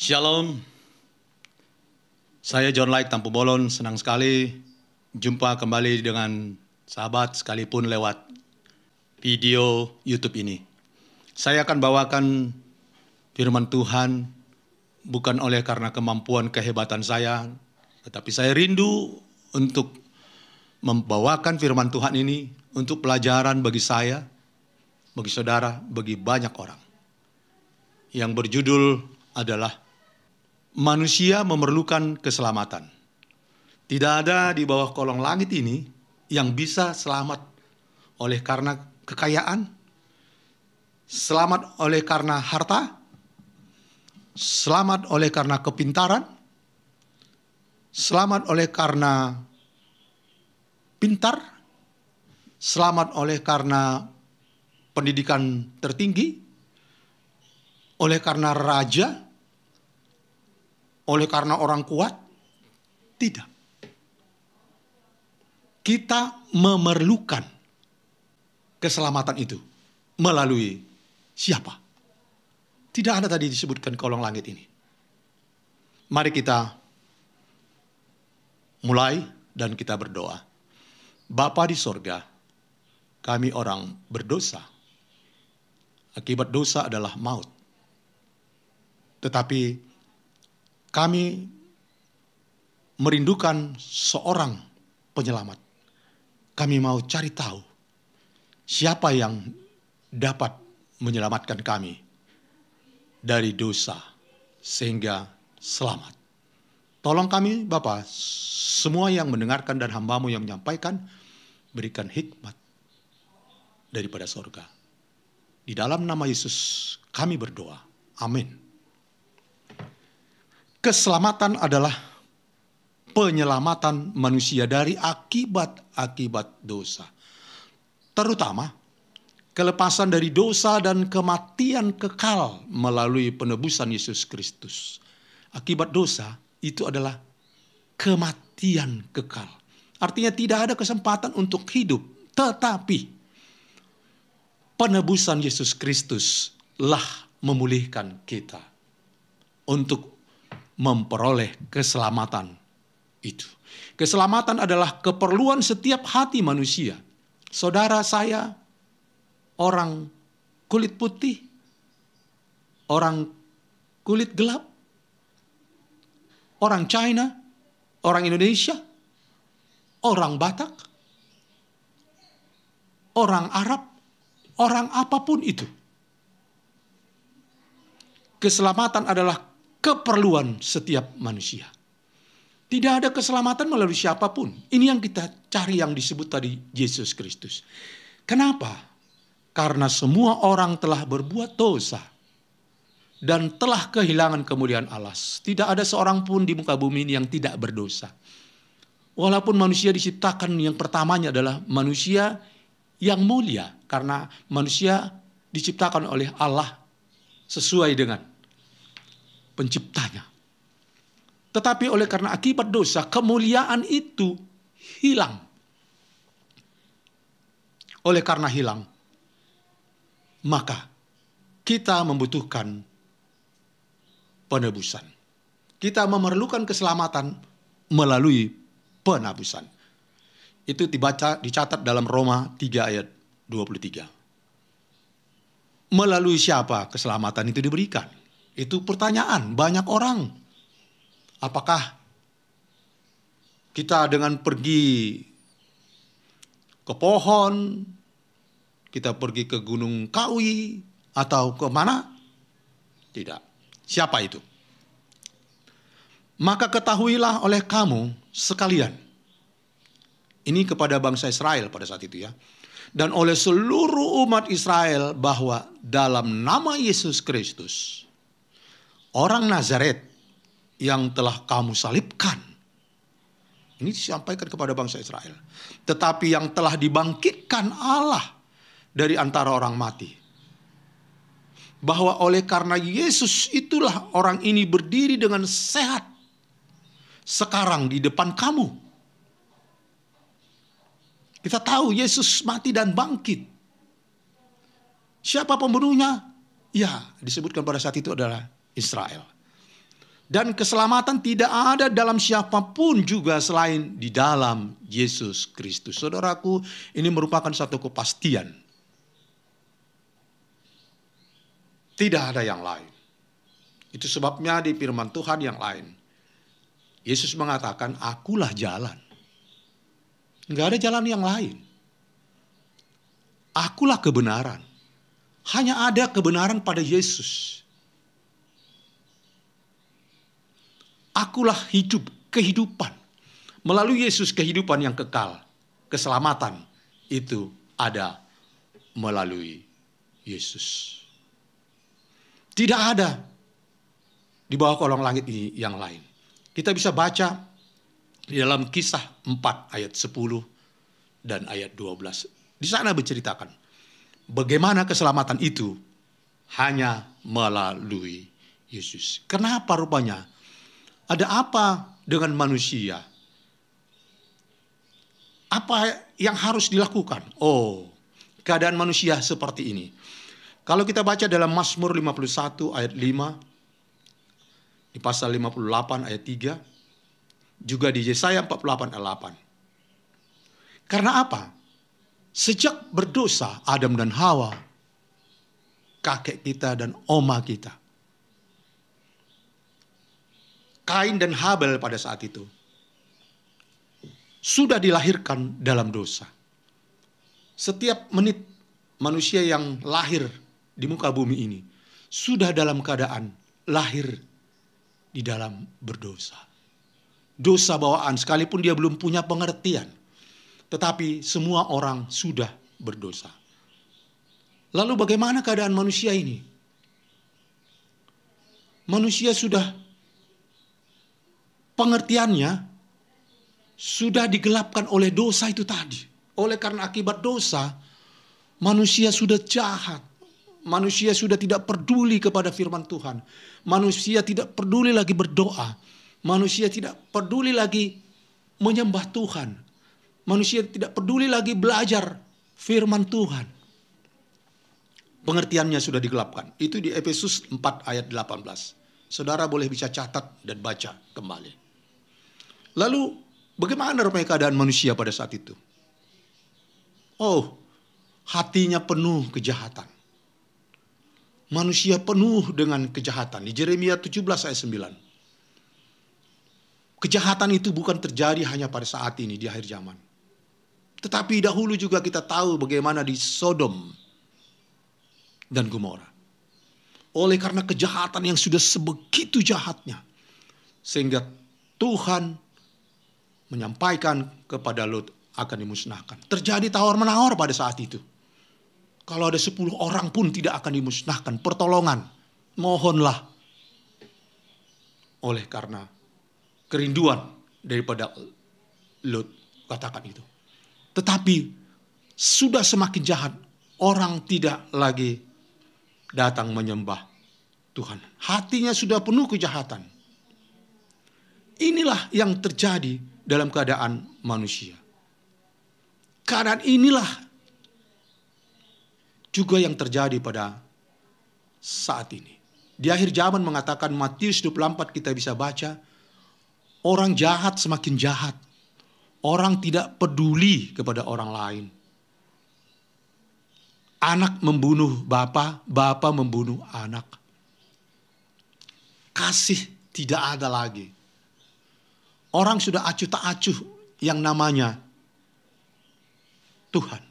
Shalom, saya John Like Tampu Bolon, senang sekali jumpa kembali dengan sahabat sekalipun lewat video YouTube ini. Saya akan bawakan firman Tuhan bukan oleh karena kemampuan kehebatan saya, tetapi saya rindu untuk membawakan firman Tuhan ini untuk pelajaran bagi saya, bagi saudara, bagi banyak orang. Yang berjudul adalah manusia memerlukan keselamatan. Tidak ada di bawah kolong langit ini yang bisa selamat oleh karena kekayaan, selamat oleh karena harta, selamat oleh karena kepintaran, selamat oleh karena pintar, selamat oleh karena pendidikan tertinggi, oleh karena raja, oleh karena orang kuat. Tidak. Kita memerlukan keselamatan itu melalui siapa? Tidak ada tadi disebutkan kolong langit ini. Mari kita mulai dan kita berdoa. Bapa di sorga, kami orang berdosa. Akibat dosa adalah maut. Tetapi kami merindukan seorang penyelamat. Kami mau cari tahu siapa yang dapat menyelamatkan kami dari dosa sehingga selamat. Tolong kami Bapa, semua yang mendengarkan dan hamba-Mu yang menyampaikan, berikan hikmat daripada sorga. Di dalam nama Yesus kami berdoa. Amin. Keselamatan adalah penyelamatan manusia dari akibat-akibat dosa. Terutama kelepasan dari dosa dan kematian kekal melalui penebusan Yesus Kristus. Akibat dosa itu adalah kematian kekal. Artinya tidak ada kesempatan untuk hidup. Tetapi penebusan Yesus Kristus lah memulihkan kita untuk memperoleh keselamatan itu. Keselamatan adalah keperluan setiap hati manusia. Saudara saya, orang kulit putih, orang kulit gelap, orang China, orang Indonesia, orang Batak, orang Arab, orang apapun itu. Keselamatan adalah keperluan setiap manusia. Tidak ada keselamatan melalui siapapun. Ini yang kita cari yang disebut tadi Yesus Kristus. Kenapa? Karena semua orang telah berbuat dosa dan telah kehilangan kemuliaan Allah. Tidak ada seorang pun di muka bumi ini yang tidak berdosa. Walaupun manusia diciptakan yang pertamanya adalah manusia yang mulia. Karena manusia diciptakan oleh Allah sesuai dengan penciptanya. Tetapi oleh karena akibat dosa, kemuliaan itu hilang. Oleh karena hilang, maka kita membutuhkan penebusan. Kita memerlukan keselamatan melalui penebusan. Itu dicatat dalam Roma 3 ayat 23. Melalui siapa keselamatan itu diberikan? Itu pertanyaan banyak orang. Apakah kita dengan pergi ke pohon, kita pergi ke Gunung Kawi, atau ke mana? Tidak. Siapa itu? Maka ketahuilah oleh kamu sekalian. Ini kepada bangsa Israel pada saat itu ya. Dan oleh seluruh umat Israel bahwa dalam nama Yesus Kristus, orang Nazaret yang telah kamu salibkan. Ini disampaikan kepada bangsa Israel. Tetapi yang telah dibangkitkan Allah dari antara orang mati. Bahwa oleh karena Yesus itulah orang ini berdiri dengan sehat. Sekarang di depan kamu. Kita tahu Yesus mati dan bangkit. Siapa pembunuhnya? Ya, disebutkan pada saat itu adalah Israel. Dan keselamatan tidak ada dalam siapapun juga selain di dalam Yesus Kristus. Saudaraku, ini merupakan satu kepastian. Tidak ada yang lain. Itu sebabnya di firman Tuhan yang lain, Yesus mengatakan, akulah jalan. Enggak ada jalan yang lain. Akulah kebenaran. Hanya ada kebenaran pada Yesus. Akulah hidup, kehidupan. Melalui Yesus kehidupan yang kekal. Keselamatan itu ada melalui Yesus. Tidak ada di bawah kolong langit ini yang lain. Kita bisa baca di dalam Kisah 4 ayat 10 dan ayat 12. Di sana berceritakan bagaimana keselamatan itu hanya melalui Yesus. Kenapa rupanya? Ada apa dengan manusia? Apa yang harus dilakukan? Oh, keadaan manusia seperti ini. Kalau kita baca dalam Mazmur 51 ayat 5, di pasal 58 ayat 3, juga di Yesaya 48 ayat 8. Karena apa? Sejak berdosa Adam dan Hawa, kakek kita dan oma kita, Kain dan Habel pada saat itu sudah dilahirkan dalam dosa. Setiap menit manusia yang lahir di muka bumi ini sudah dalam keadaan lahir di dalam berdosa. Dosa bawaan sekalipun dia belum punya pengertian. Tetapi semua orang sudah berdosa. Lalu bagaimana keadaan manusia ini? Manusia sudah pengertiannya sudah digelapkan oleh dosa itu tadi. Oleh karena akibat dosa, manusia sudah jahat. Manusia sudah tidak peduli kepada firman Tuhan. Manusia tidak peduli lagi berdoa. Manusia tidak peduli lagi menyembah Tuhan. Manusia tidak peduli lagi belajar firman Tuhan. Pengertiannya sudah digelapkan. Itu di Efesus 4 ayat 18. Saudara boleh bisa catat dan baca kembali. Lalu bagaimana rupanya keadaan manusia pada saat itu? Oh, hatinya penuh kejahatan. Manusia penuh dengan kejahatan. Di Yeremia 17 ayat 9. Kejahatan itu bukan terjadi hanya pada saat ini di akhir zaman. Tetapi dahulu juga kita tahu bagaimana di Sodom dan Gomora. Oleh karena kejahatan yang sudah sebegitu jahatnya, sehingga Tuhan menyampaikan kepada Lot akan dimusnahkan. Terjadi tawar-menawar pada saat itu. Kalau ada 10 orang pun tidak akan dimusnahkan. Pertolongan, mohonlah. Oleh karena kerinduan daripada Lot, katakan itu. Tetapi sudah semakin jahat. Orang tidak lagi datang menyembah Tuhan. Hatinya sudah penuh kejahatan. Inilah yang terjadi dalam keadaan manusia. Keadaan inilah juga yang terjadi pada saat ini. Di akhir zaman mengatakan Matius 24 kita bisa baca, orang jahat semakin jahat. Orang tidak peduli kepada orang lain. Anak membunuh bapa, bapa membunuh anak. Kasih tidak ada lagi. Orang sudah acuh tak acuh yang namanya Tuhan.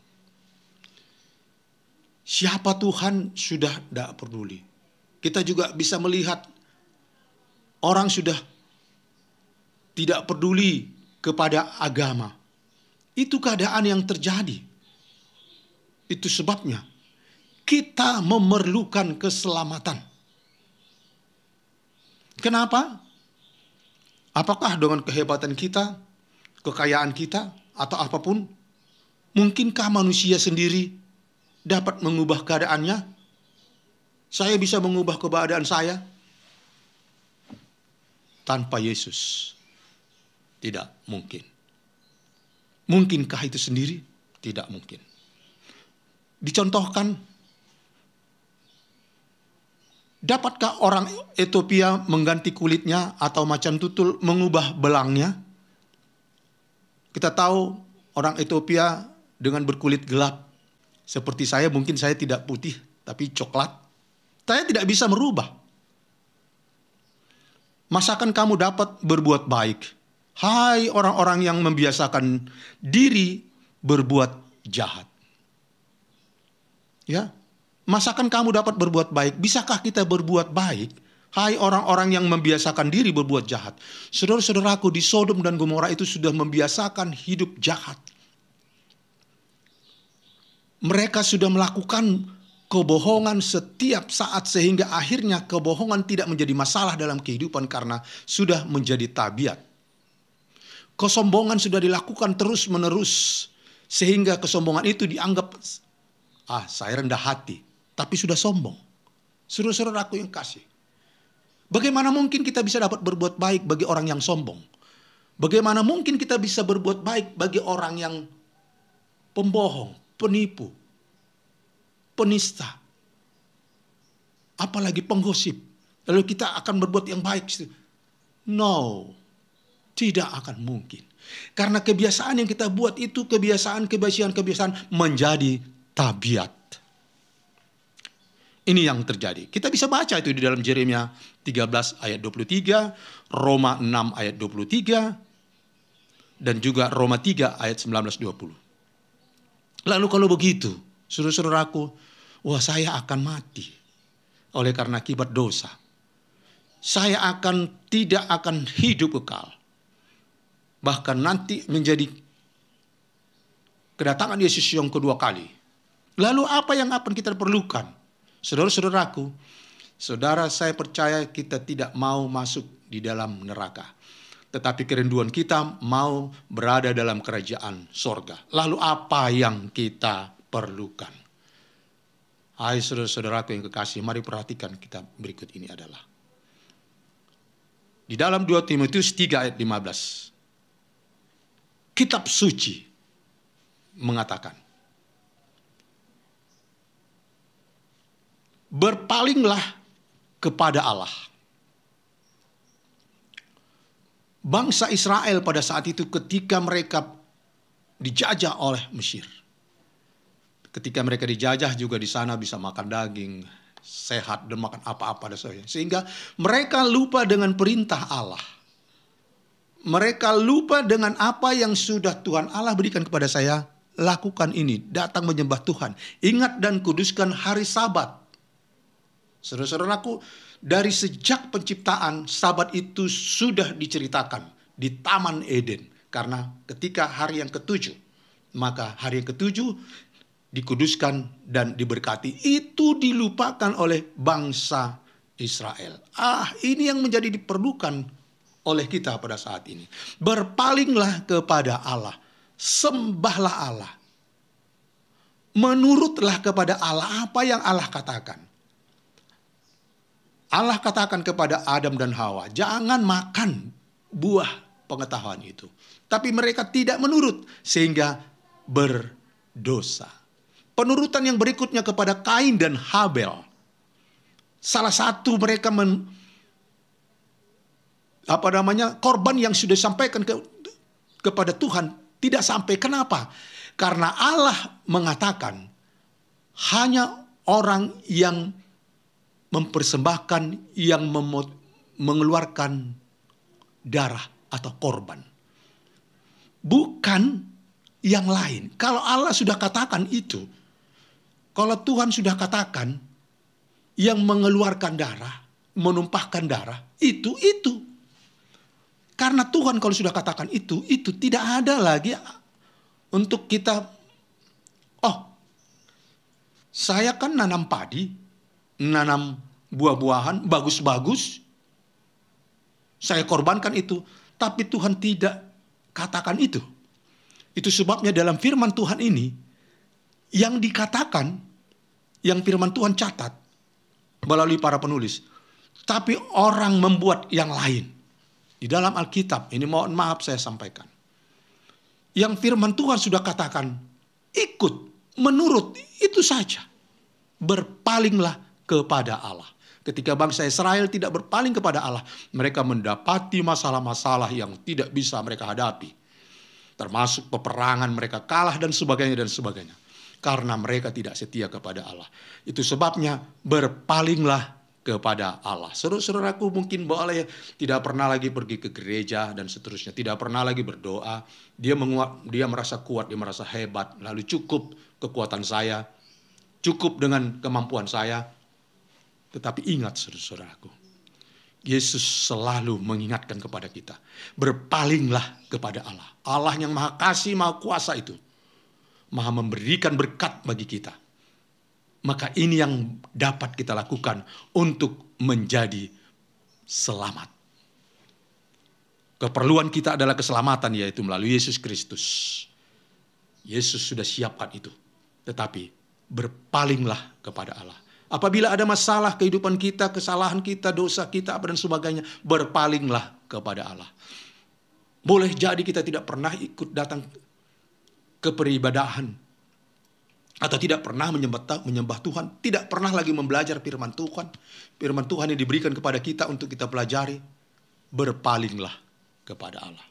Siapa Tuhan sudah tidak peduli. Kita juga bisa melihat orang sudah tidak peduli kepada agama. Itu keadaan yang terjadi. Itu sebabnya kita memerlukan keselamatan. Kenapa? Apakah dengan kehebatan kita, kekayaan kita, atau apapun? Mungkinkah manusia sendiri dapat mengubah keadaannya? Saya bisa mengubah keadaan saya? Tanpa Yesus, tidak mungkin. Mungkinkah itu sendiri? Tidak mungkin. Dicontohkan Dapatkah orang Ethiopia mengganti kulitnya atau macan tutul mengubah belangnya? Kita tahu orang Ethiopia dengan berkulit gelap. Seperti saya, mungkin saya tidak putih tapi coklat. Saya tidak bisa merubah. Masakan kamu dapat berbuat baik? Hai orang-orang yang membiasakan diri berbuat jahat. Ya, masakan kamu dapat berbuat baik? Bisakah kita berbuat baik? Hai orang-orang yang membiasakan diri berbuat jahat. Saudara-saudaraku, di Sodom dan Gomora itu sudah membiasakan hidup jahat. Mereka sudah melakukan kebohongan setiap saat sehingga akhirnya kebohongan tidak menjadi masalah dalam kehidupan karena sudah menjadi tabiat. Kesombongan sudah dilakukan terus-menerus sehingga kesombongan itu dianggap saya rendah hati, tapi sudah sombong. Saudara-saudaraku yang kasih, bagaimana mungkin kita bisa dapat berbuat baik bagi orang yang sombong? Bagaimana mungkin kita bisa berbuat baik bagi orang yang pembohong, penipu, penista, apalagi penggosip? Lalu kita akan berbuat yang baik? No, tidak akan mungkin. Karena kebiasaan yang kita buat itu kebiasaan menjadi tabiat. Ini yang terjadi. Kita bisa baca itu di dalam Yeremia 13 ayat 23, Roma 6 ayat 23, dan juga Roma 3 ayat 19-20. Lalu kalau begitu, saudara-saudaraku, saya akan mati oleh karena akibat dosa. Saya tidak akan hidup kekal. Bahkan nanti menjadi kedatangan Yesus yang kedua kali. Lalu apa yang akan kita perlukan? Saudara-saudaraku, saya percaya kita tidak mau masuk di dalam neraka. Tetapi kerinduan kita mau berada dalam kerajaan sorga. Lalu apa yang kita perlukan? Hai saudara-saudaraku yang kekasih, mari perhatikan kitab berikut ini adalah. Di dalam 2 Timotius 3 ayat 15. Kitab suci mengatakan, berpalinglah kepada Allah. Bangsa Israel pada saat itu ketika mereka dijajah oleh Mesir. Ketika mereka dijajah juga di sana bisa makan daging sehat dan makan apa-apa dan sebagainya. Sehingga mereka lupa dengan perintah Allah. Mereka lupa dengan apa yang sudah Tuhan Allah berikan kepada saya. Lakukan ini, datang menyembah Tuhan. Ingat dan kuduskan hari Sabat. Saudara-saudaraku, dari sejak penciptaan, Sabat itu sudah diceritakan di Taman Eden. Karena ketika hari yang ketujuh, maka hari yang ketujuh dikuduskan dan diberkati. Itu dilupakan oleh bangsa Israel. Ini yang menjadi diperlukan oleh kita pada saat ini. Berpalinglah kepada Allah. Sembahlah Allah. Menurutlah kepada Allah apa yang Allah katakan. Allah katakan kepada Adam dan Hawa, jangan makan buah pengetahuan itu. Tapi mereka tidak menurut sehingga berdosa. Penurutan yang berikutnya kepada Kain dan Habel. Salah satu mereka korban yang sudah disampaikan kepada Tuhan tidak sampai. Kenapa? Karena Allah mengatakan hanya orang yang mempersembahkan, yang mengeluarkan darah atau korban. Bukan yang lain. Kalau Allah sudah katakan itu, kalau Tuhan sudah katakan yang mengeluarkan darah, menumpahkan darah, itu. Karena Tuhan kalau sudah katakan itu tidak ada lagi untuk kita, saya kan nanam padi, nanam buah-buahan, bagus-bagus, saya korbankan itu. Tapi Tuhan tidak katakan itu. Itu sebabnya dalam firman Tuhan ini, yang dikatakan, yang firman Tuhan catat, melalui para penulis. Tapi orang membuat yang lain. Di dalam Alkitab, ini mohon maaf saya sampaikan. Yang firman Tuhan sudah katakan, ikut, menurut, itu saja. Berpalinglah kepada Allah. Ketika bangsa Israel tidak berpaling kepada Allah, mereka mendapati masalah-masalah yang tidak bisa mereka hadapi. Termasuk peperangan, mereka kalah dan sebagainya dan sebagainya. Karena mereka tidak setia kepada Allah. Itu sebabnya berpalinglah kepada Allah. Saudara-saudaraku mungkin boleh tidak pernah lagi pergi ke gereja dan seterusnya. Tidak pernah lagi berdoa. Dia merasa kuat, dia merasa hebat. Lalu cukup kekuatan saya. Cukup dengan kemampuan saya. Tetapi ingat saudara-saudaraku, Yesus selalu mengingatkan kepada kita, berpalinglah kepada Allah. Allah yang maha kasih, maha kuasa itu, maha memberikan berkat bagi kita. Maka ini yang dapat kita lakukan untuk menjadi selamat. Keperluan kita adalah keselamatan, yaitu melalui Yesus Kristus. Yesus sudah siapkan itu. Tetapi berpalinglah kepada Allah. Apabila ada masalah kehidupan kita, kesalahan kita, dosa kita, apa dan sebagainya, berpalinglah kepada Allah. Boleh jadi kita tidak pernah ikut datang ke peribadahan, atau tidak pernah menyembah Tuhan, tidak pernah lagi membelajar firman Tuhan. Firman Tuhan yang diberikan kepada kita untuk kita pelajari, berpalinglah kepada Allah.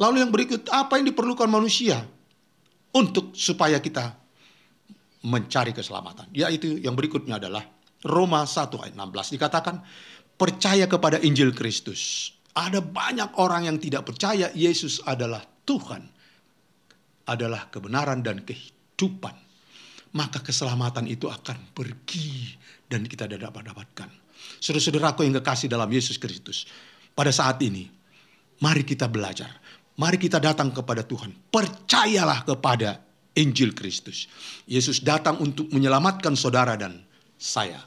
Lalu yang berikut, apa yang diperlukan manusia untuk supaya kita mencari keselamatan? Yaitu yang berikutnya adalah Roma 1 ayat 16 dikatakan, percaya kepada Injil Kristus. Ada banyak orang yang tidak percaya Yesus adalah Tuhan, adalah kebenaran dan kehidupan. Maka keselamatan itu akan pergi dan kita tidak dapat dapatkan. Saudara-saudaraku yang kekasih dalam Yesus Kristus, pada saat ini mari kita belajar, mari kita datang kepada Tuhan. Percayalah kepada Injil Kristus. Yesus datang untuk menyelamatkan saudara dan saya.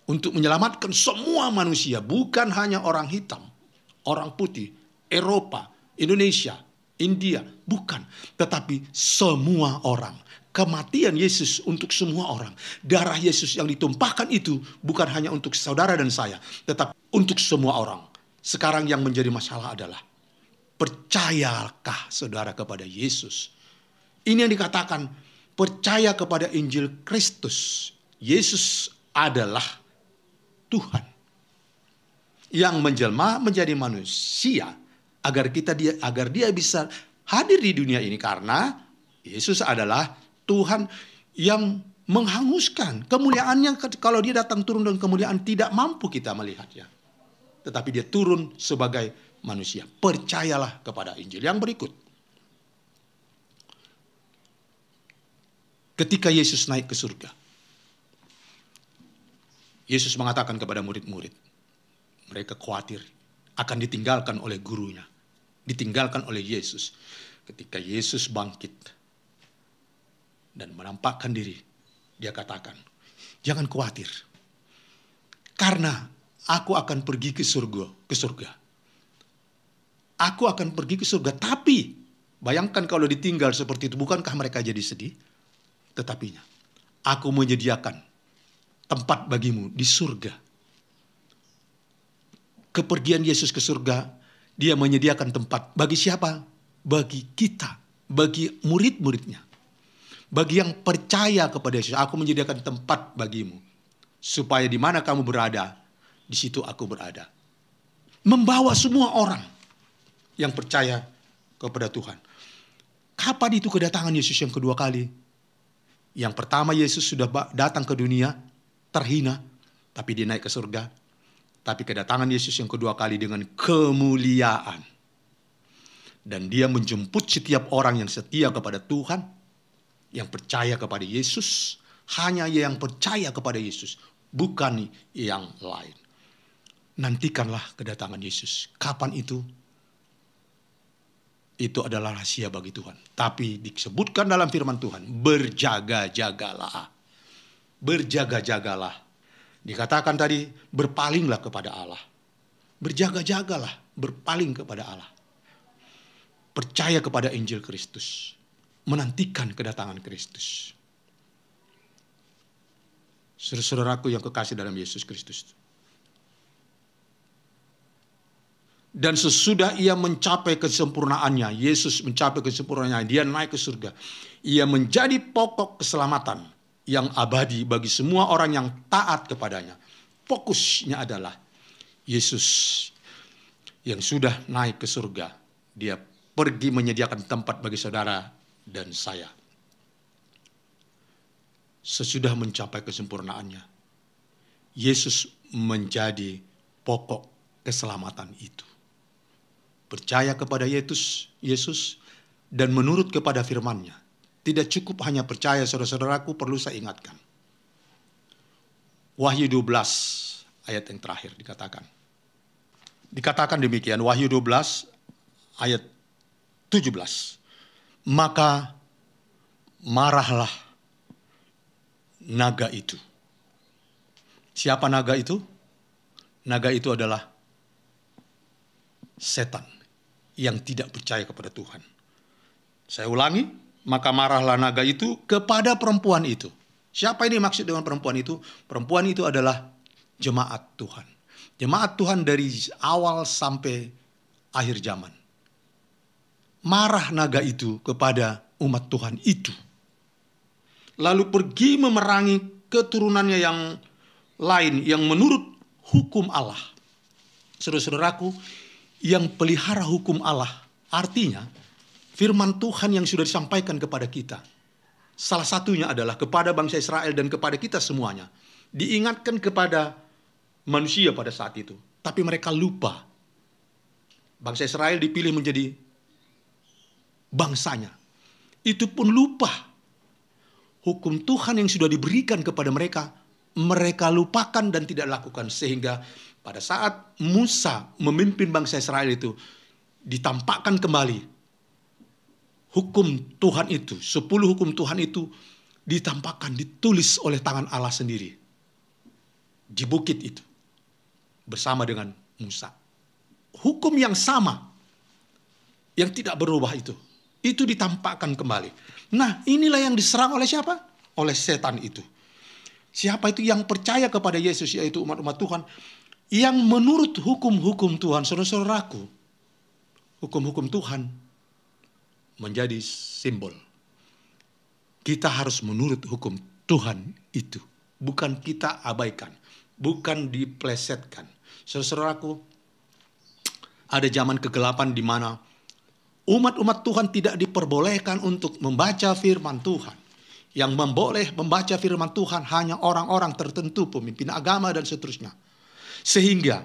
Untuk menyelamatkan semua manusia. Bukan hanya orang hitam, orang putih, Eropa, Indonesia, India. Bukan. Tetapi semua orang. Kematian Yesus untuk semua orang. Darah Yesus yang ditumpahkan itu bukan hanya untuk saudara dan saya. Tetapi untuk semua orang. Sekarang yang menjadi masalah adalah, percayakah saudara kepada Yesus? Ini yang dikatakan, percaya kepada Injil Kristus. Yesus adalah Tuhan yang menjelma menjadi manusia agar dia bisa hadir di dunia ini, karena Yesus adalah Tuhan yang menghanguskan kemuliaannya. Kalau dia datang turun dengan kemuliaan, tidak mampu kita melihatnya. Tetapi dia turun sebagai manusia. Percayalah kepada Injil. Yang berikut, ketika Yesus naik ke surga, Yesus mengatakan kepada murid-murid, mereka khawatir akan ditinggalkan oleh gurunya, ditinggalkan oleh Yesus. Ketika Yesus bangkit dan menampakkan diri, dia katakan, jangan khawatir, karena aku akan pergi ke surga. Aku akan pergi ke surga. Tapi bayangkan kalau ditinggal seperti itu, bukankah mereka jadi sedih? Tetapinya, aku menyediakan tempat bagimu di surga. Kepergian Yesus ke surga, dia menyediakan tempat bagi siapa? Bagi kita, bagi murid-muridnya. Bagi yang percaya kepada Yesus, aku menyediakan tempat bagimu. Supaya di mana kamu berada, di situ aku berada. Membawa semua orang yang percaya kepada Tuhan. Kapan itu kedatangan Yesus yang kedua kali? Yang pertama, Yesus sudah datang ke dunia terhina, tapi dia naik ke surga. Tapi kedatangan Yesus yang kedua kali dengan kemuliaan. Dan dia menjemput setiap orang yang setia kepada Tuhan, yang percaya kepada Yesus. Hanya yang percaya kepada Yesus, bukan yang lain. Nantikanlah kedatangan Yesus. Kapan itu? Itu adalah rahasia bagi Tuhan. Tapi disebutkan dalam firman Tuhan, berjaga-jagalah. Berjaga-jagalah. Dikatakan tadi, berpalinglah kepada Allah. Berjaga-jagalah, berpaling kepada Allah. Percaya kepada Injil Kristus. Menantikan kedatangan Kristus. Saudara-saudaraku yang kekasih dalam Yesus Kristus. Dan sesudah ia mencapai kesempurnaannya, Yesus mencapai kesempurnaannya, dia naik ke surga. Ia menjadi pokok keselamatan yang abadi bagi semua orang yang taat kepadanya. fokusnya adalah Yesus yang sudah naik ke surga. Dia pergi menyediakan tempat bagi saudara dan saya. Sesudah mencapai kesempurnaannya, Yesus menjadi pokok keselamatan itu. Percaya kepada Yesus dan menurut kepada firman-Nya. Tidak cukup hanya percaya, saudara-saudaraku, perlu saya ingatkan. Wahyu 12 ayat yang terakhir dikatakan. Dikatakan demikian, Wahyu 12 ayat 17. Maka marahlah naga itu. Siapa naga itu? Naga itu adalah setan yang tidak percaya kepada Tuhan. Saya ulangi, maka marahlah naga itu kepada perempuan itu. Siapa ini maksud dengan perempuan itu? Perempuan itu adalah jemaat Tuhan. Jemaat Tuhan dari awal sampai akhir zaman. Marah naga itu kepada umat Tuhan itu. Lalu pergi memerangi keturunannya yang lain yang menurut hukum Allah. Saudara-saudaraku, yang pelihara hukum Allah artinya firman Tuhan yang sudah disampaikan kepada kita. Salah satunya adalah kepada bangsa Israel dan kepada kita semuanya. Diingatkan kepada manusia pada saat itu. Tapi mereka lupa. Bangsa Israel dipilih menjadi bangsanya. Itu pun lupa. Hukum Tuhan yang sudah diberikan kepada mereka, mereka lupakan dan tidak lakukan. Sehingga pada saat Musa memimpin bangsa Israel itu, ditampakkan kembali hukum Tuhan itu, 10 hukum Tuhan itu ditampakkan, ditulis oleh tangan Allah sendiri. Di bukit itu, bersama dengan Musa. Hukum yang sama, yang tidak berubah itu ditampakkan kembali. Nah, inilah yang diserang oleh siapa? Oleh setan itu. Siapa itu yang percaya kepada Yesus, yaitu umat-umat Tuhan, yang menurut hukum-hukum Tuhan. Saudara-saudaraku, hukum-hukum Tuhan menjadi simbol. Kita harus menurut hukum Tuhan itu. Bukan kita abaikan, bukan diplesetkan. Saudara-saudaraku, ada zaman kegelapan di mana umat-umat Tuhan tidak diperbolehkan untuk membaca firman Tuhan. Yang boleh membaca firman Tuhan hanya orang-orang tertentu, pemimpin agama dan seterusnya. Sehingga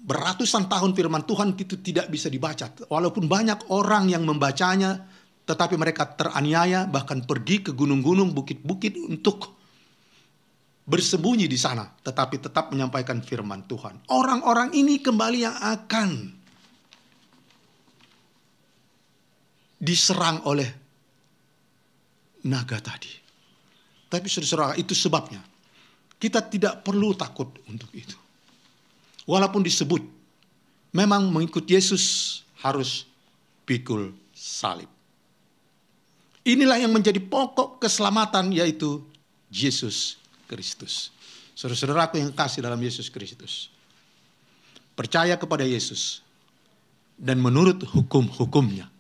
beratusan tahun firman Tuhan itu tidak bisa dibaca. Walaupun banyak orang yang membacanya, tetapi mereka teraniaya, bahkan pergi ke gunung-gunung, bukit-bukit untuk bersembunyi di sana. Tetapi tetap menyampaikan firman Tuhan. Orang-orang ini kembali yang akan diserang oleh naga tadi. Tapi saudara-saudara, itu sebabnya kita tidak perlu takut untuk itu. Walaupun disebut memang mengikut Yesus harus pikul salib. Inilah yang menjadi pokok keselamatan, yaitu Yesus Kristus. Saudara-saudaraku yang kasih dalam Yesus Kristus, percaya kepada Yesus dan menurut hukum-hukumnya.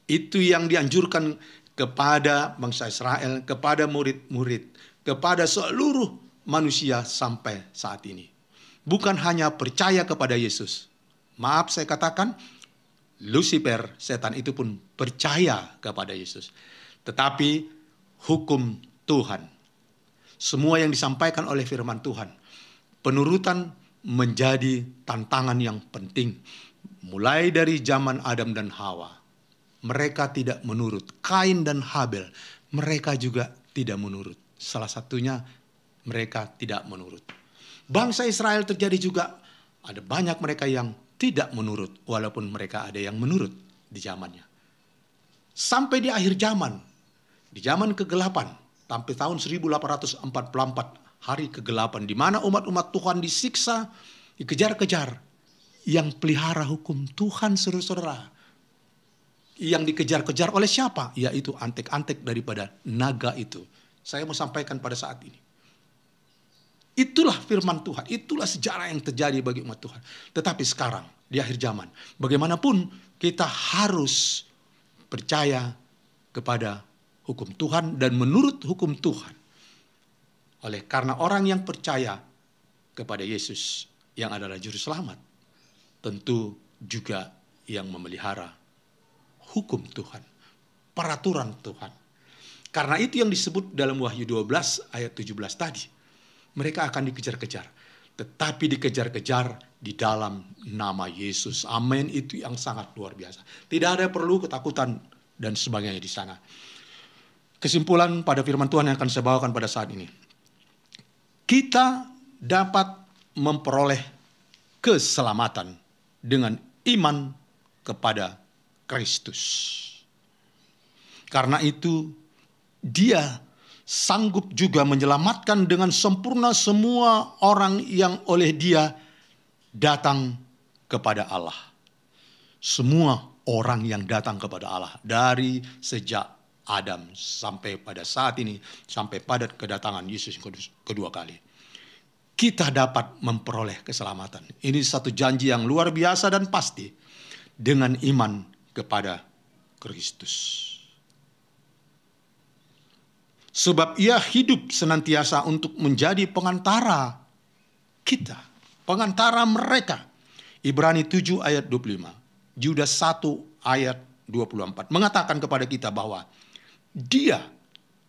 Itu yang dianjurkan kepada bangsa Israel, kepada murid-murid, kepada seluruh manusia sampai saat ini. Bukan hanya percaya kepada Yesus. Maaf saya katakan, Lucifer, setan itu pun percaya kepada Yesus. Tetapi hukum Tuhan, semua yang disampaikan oleh firman Tuhan, penurutan menjadi tantangan yang penting. Mulai dari zaman Adam dan Hawa. Mereka tidak menurut. Kain dan Habel, mereka juga tidak menurut. Salah satunya mereka tidak menurut. Bangsa Israel terjadi juga, ada banyak mereka yang tidak menurut, walaupun mereka ada yang menurut di zamannya. Sampai di akhir zaman, di zaman kegelapan, sampai tahun 1844, hari kegelapan, di mana umat-umat Tuhan disiksa, dikejar-kejar. Yang pelihara hukum Tuhan, saudara-saudara, yang dikejar-kejar oleh siapa? Yaitu antek-antek daripada naga itu. Saya mau sampaikan pada saat ini. Itulah firman Tuhan, itulah sejarah yang terjadi bagi umat Tuhan. Tetapi sekarang, di akhir zaman, bagaimanapun kita harus percaya kepada hukum Tuhan dan menurut hukum Tuhan. Karena orang yang percaya kepada Yesus yang adalah juru selamat, tentu juga yang memelihara hukum Tuhan, peraturan Tuhan. Karena itu yang disebut dalam Wahyu 12 ayat 17 tadi. Mereka akan dikejar-kejar, tetapi dikejar-kejar di dalam nama Yesus. Amin, itu yang sangat luar biasa. Tidak ada perlu ketakutan dan sebagainya di sana. Kesimpulan pada firman Tuhan yang akan saya bawakan pada saat ini. Kita dapat memperoleh keselamatan dengan iman kepada Kristus. Karena itu Dia sanggup juga menyelamatkan dengan sempurna semua orang yang oleh Dia datang kepada Allah. Semua orang yang datang kepada Allah dari sejak Adam sampai pada saat ini, sampai pada kedatangan Yesus kedua kali. Kita dapat memperoleh keselamatan. Ini satu janji yang luar biasa dan pasti dengan iman kepada Kristus. Sebab Ia hidup senantiasa untuk menjadi pengantara kita, pengantara mereka. Ibrani 7 ayat 25, Yudas 1 ayat 24 mengatakan kepada kita bahwa Dia,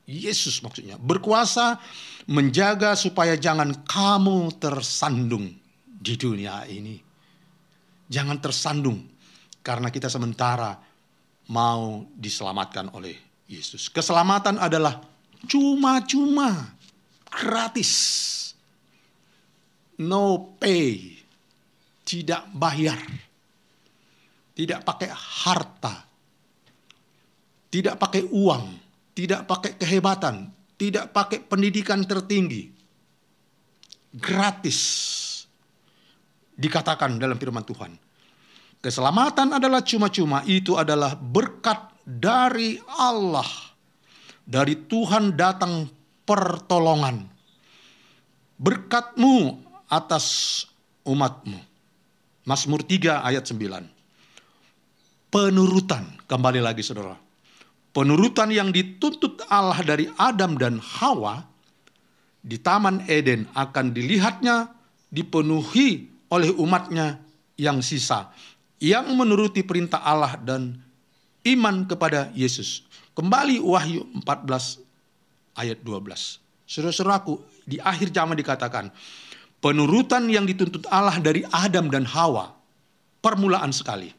Yesus maksudnya, berkuasa menjaga supaya jangan kamu tersandung di dunia ini. Jangan tersandung karena kita sementara mau diselamatkan oleh Yesus. Keselamatan adalah cuma-cuma, gratis. No pay, tidak bayar. Tidak pakai harta. Tidak pakai uang, tidak pakai kehebatan, tidak pakai pendidikan tertinggi. Gratis. Dikatakan dalam firman Tuhan. Keselamatan adalah cuma-cuma, itu adalah berkat dari Allah. Dari Tuhan datang pertolongan. Berkat-Mu atas umat-Mu. Mazmur 3 ayat 9. Penurutan, kembali lagi saudara. Penurutan yang dituntut Allah dari Adam dan Hawa di Taman Eden akan dilihatnya dipenuhi oleh umatnya yang sisa, yang menuruti perintah Allah dan iman kepada Yesus. Kembali Wahyu 14 ayat 12. Saudara-saudaraku, di akhir zaman dikatakan, penurutan yang dituntut Allah dari Adam dan Hawa, permulaan sekali.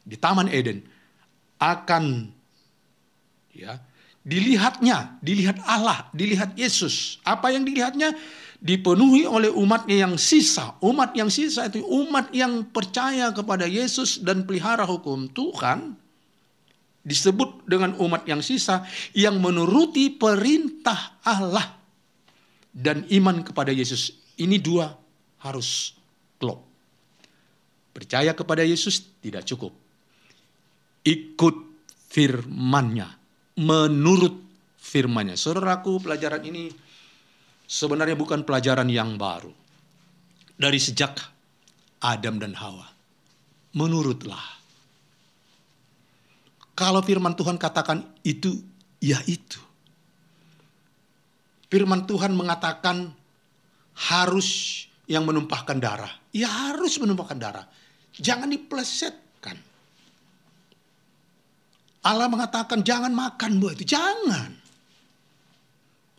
Di Taman Eden akan dilihat Allah, dilihat Yesus. Apa yang dilihatnya? Dipenuhi oleh umatnya yang sisa. Umat yang sisa itu umat yang percaya kepada Yesus dan pelihara hukum Tuhan. Disebut dengan umat yang sisa yang menuruti perintah Allah dan iman kepada Yesus. Ini dua harus klop. Percaya kepada Yesus tidak cukup. Ikut firman-Nya. Menurut firman-Nya. Saudaraku, pelajaran ini sebenarnya bukan pelajaran yang baru. Dari sejak Adam dan Hawa. Menurutlah. Kalau firman Tuhan katakan itu, ya itu. Firman Tuhan mengatakan harus yang menumpahkan darah. Ya harus menumpahkan darah. Jangan diplesetkan. Allah mengatakan jangan makan buah itu. Jangan.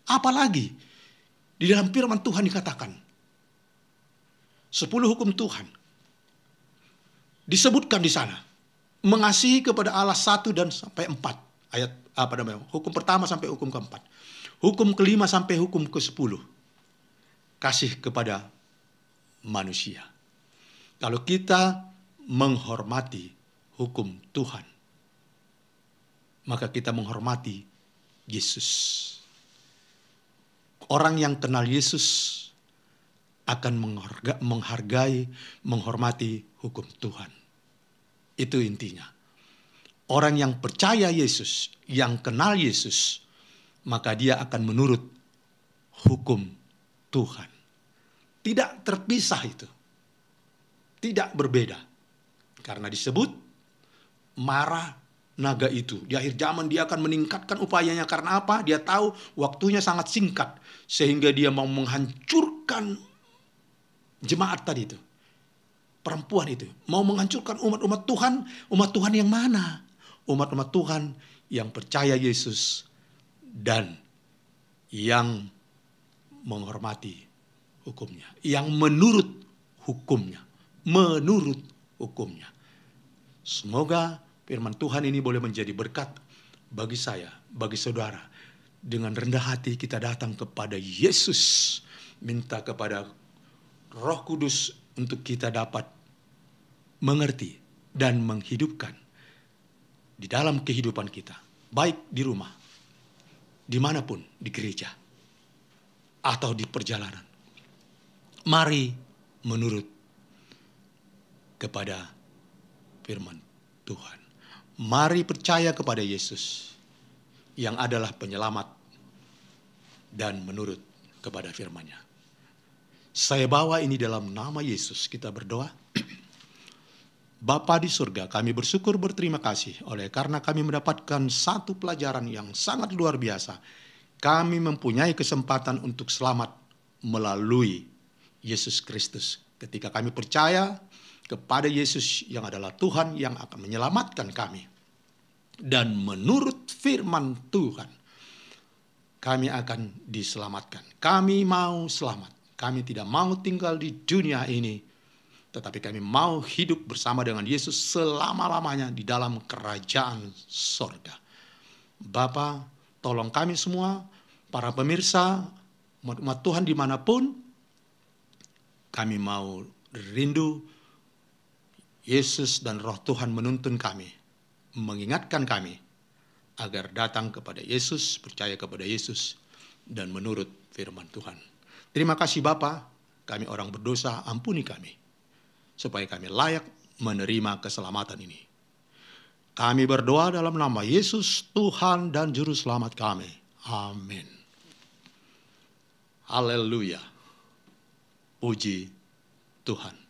Apalagi di dalam firman Tuhan dikatakan 10 hukum Tuhan. Disebutkan di sana. Mengasihi kepada Allah 1 dan sampai 4. Ayat hukum pertama sampai hukum keempat. Hukum kelima sampai hukum ke-10. Kasih kepada manusia. Kalau kita menghormati hukum Tuhan, maka kita menghormati Yesus. Orang yang kenal Yesus akan menghargai, menghormati hukum Tuhan. Itu intinya. Orang yang percaya Yesus, yang kenal Yesus, maka dia akan menurut hukum Tuhan. Tidak terpisah itu. Tidak berbeda. Karena disebut marah naga itu. Di akhir zaman dia akan meningkatkan upayanya. Karena apa? Dia tahu waktunya sangat singkat. Sehingga dia mau menghancurkan jemaat tadi itu. Perempuan itu. Mau menghancurkan umat-umat Tuhan. Umat Tuhan yang mana? Umat-umat Tuhan yang percaya Yesus. Dan yang menghormati hukumnya. Yang menurut hukumnya. Menurut hukumnya. Semoga firman Tuhan ini boleh menjadi berkat bagi saya, bagi saudara. Dengan rendah hati kita datang kepada Yesus. Minta kepada Roh Kudus untuk kita dapat mengerti dan menghidupkan di dalam kehidupan kita. Baik di rumah, dimanapun, di gereja, atau di perjalanan. Mari menurut kepada firman Tuhan. Mari percaya kepada Yesus yang adalah penyelamat dan menurut kepada firman-Nya. Saya bawa ini dalam nama Yesus, kita berdoa. Bapa di surga, kami bersyukur berterima kasih oleh karena kami mendapatkan satu pelajaran yang sangat luar biasa. Kami mempunyai kesempatan untuk selamat melalui Yesus Kristus. Ketika kami percaya kepada Yesus yang adalah Tuhan yang akan menyelamatkan kami. Dan menurut firman Tuhan, kami akan diselamatkan. Kami mau selamat. Kami tidak mau tinggal di dunia ini, tetapi kami mau hidup bersama dengan Yesus selama-lamanya di dalam kerajaan sorga. Bapa, tolong kami semua, para pemirsa, umat Tuhan dimanapun, kami mau rindu Yesus dan Roh Tuhan menuntun kami, mengingatkan kami agar datang kepada Yesus, percaya kepada Yesus, dan menurut firman Tuhan. Terima kasih Bapa, kami orang berdosa, ampuni kami, supaya kami layak menerima keselamatan ini. Kami berdoa dalam nama Yesus, Tuhan dan Juru Selamat kami. Amin. Haleluya. Puji Tuhan.